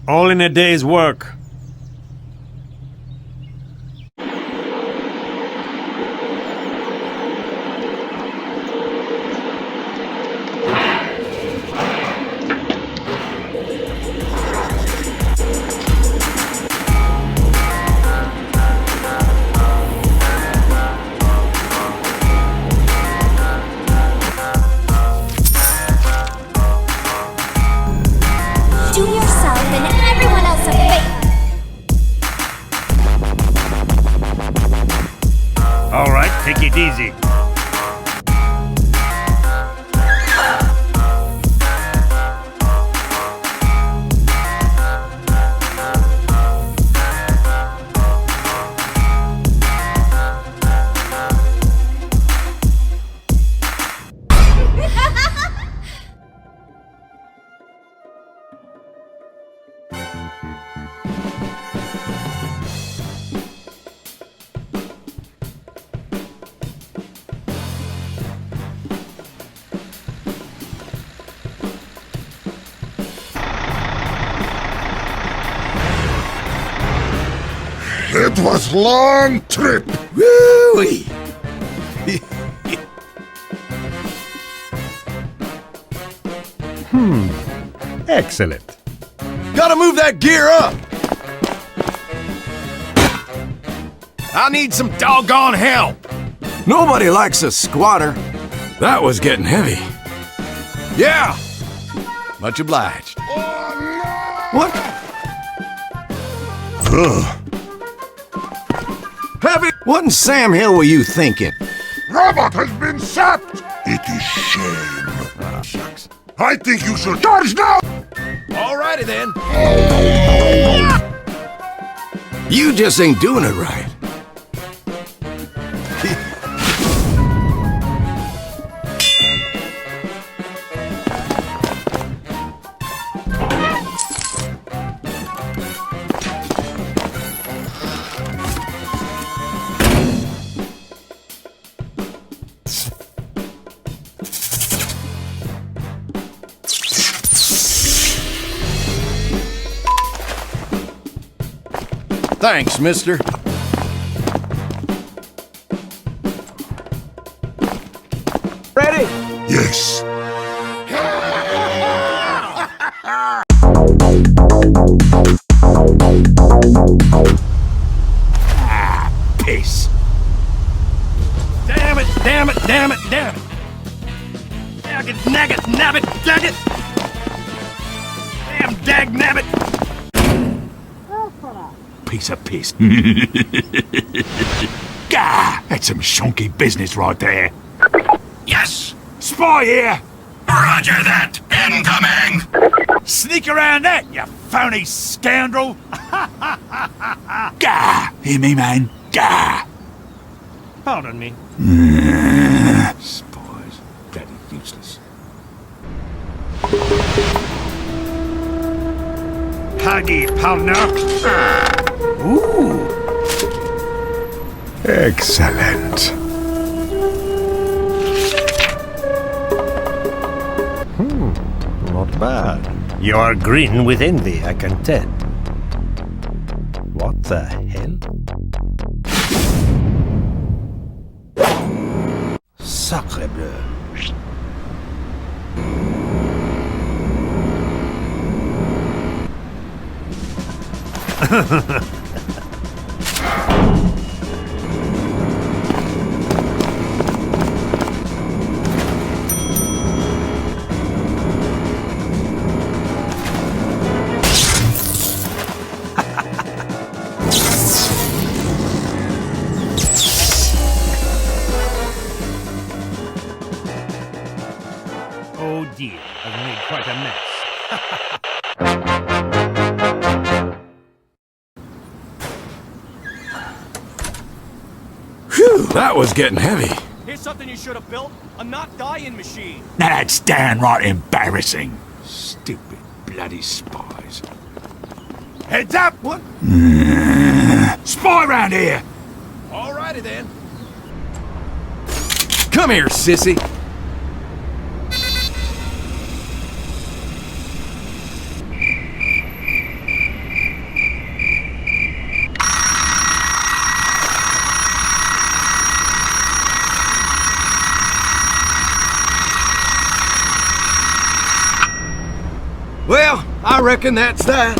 All in a day's work. Do yourself and everyone else a favor. All right, take it easy. It was long trip. Woo-wee! Excellent. Gotta move that gear up! I need some doggone help! Nobody likes a squatter. That was getting heavy. Yeah! Much obliged. What? Ugh. Heavy? What in Sam Hill were you thinking? Robot has been sapped. It is shame. Ah, shucks. I think you should charge now. Alrighty then. You just ain't doing it right. Thanks, mister. Ready? Yes. Peace. Damn it, damn it, damn it, damn it. Dag it, nag it, nab it, dag it. Damn dag nabbit. Piece of piss. Gah! That's some shonky business right there. Yes! Spy here! Roger that! Incoming! Sneak around that, you phony scoundrel! Gah! Hear me, man? Gah! Pardon me. Spies. Bloody useless. Huggy, partner. Ooh! Excellent. Not bad. You are green with envy, I can tell. What the hell? Sacre bleu. Oh dear, I've made quite a mess. Phew, that was getting heavy. Here's something you should have built. A not dying machine. Now that's downright embarrassing. Stupid bloody spies. Heads up! What? Spy round here! Alrighty then. Come here, sissy. Well, I reckon that's that.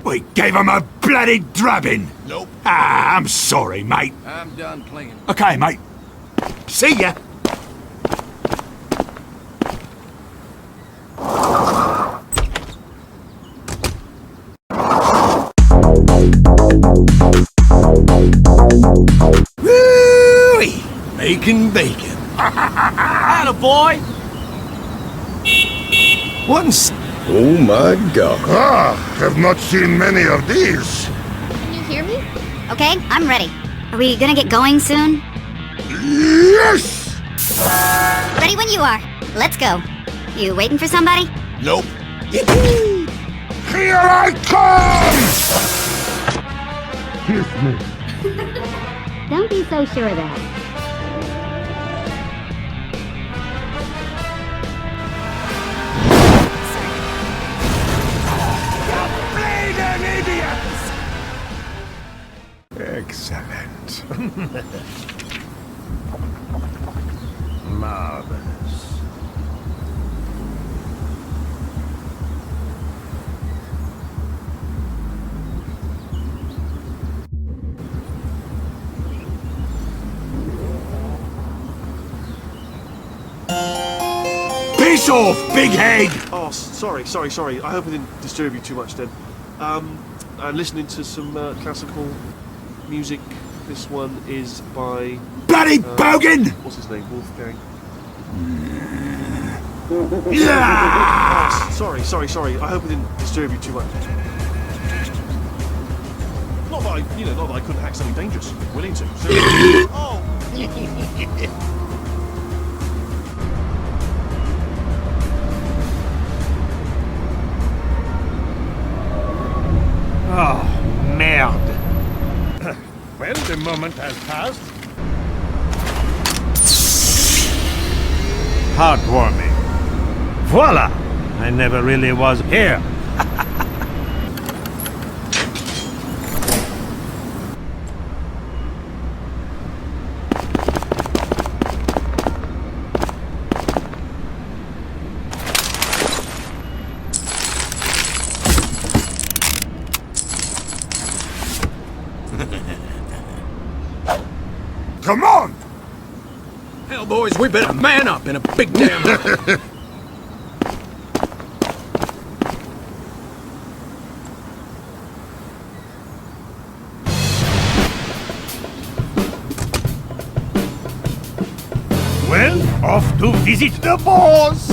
We gave him a bloody drubbing! Nope. Ah, I'm sorry, mate. I'm done playing. Okay, mate. See ya! Woo-wee! Making bacon. Attaboy! Once. Oh my god. Ah, have not seen many of these. Can you hear me? Okay, I'm ready. Are we gonna get going soon? Yes! Ready when you are. Let's go. You waiting for somebody? Nope. Here I come! Kiss me. Don't be so sure of that. Bleeding idiots! Excellent. Marvelous. Piss off, big head! Oh, sorry. I hope I didn't disturb you too much then. I'm listening to some classical music. This one is by, Bloody bogan! what's his name, Wolfgang. Yeah! Oh, sorry. I hope I didn't disturb you too much. Not that I couldn't hack something dangerous. Willing to. So, oh! Oh, merde. Well, the moment has passed. Heartwarming. Voila! I never really was here. Come on! Hell, boys, we better man up in a big damn hurry. Well, off to visit the boss.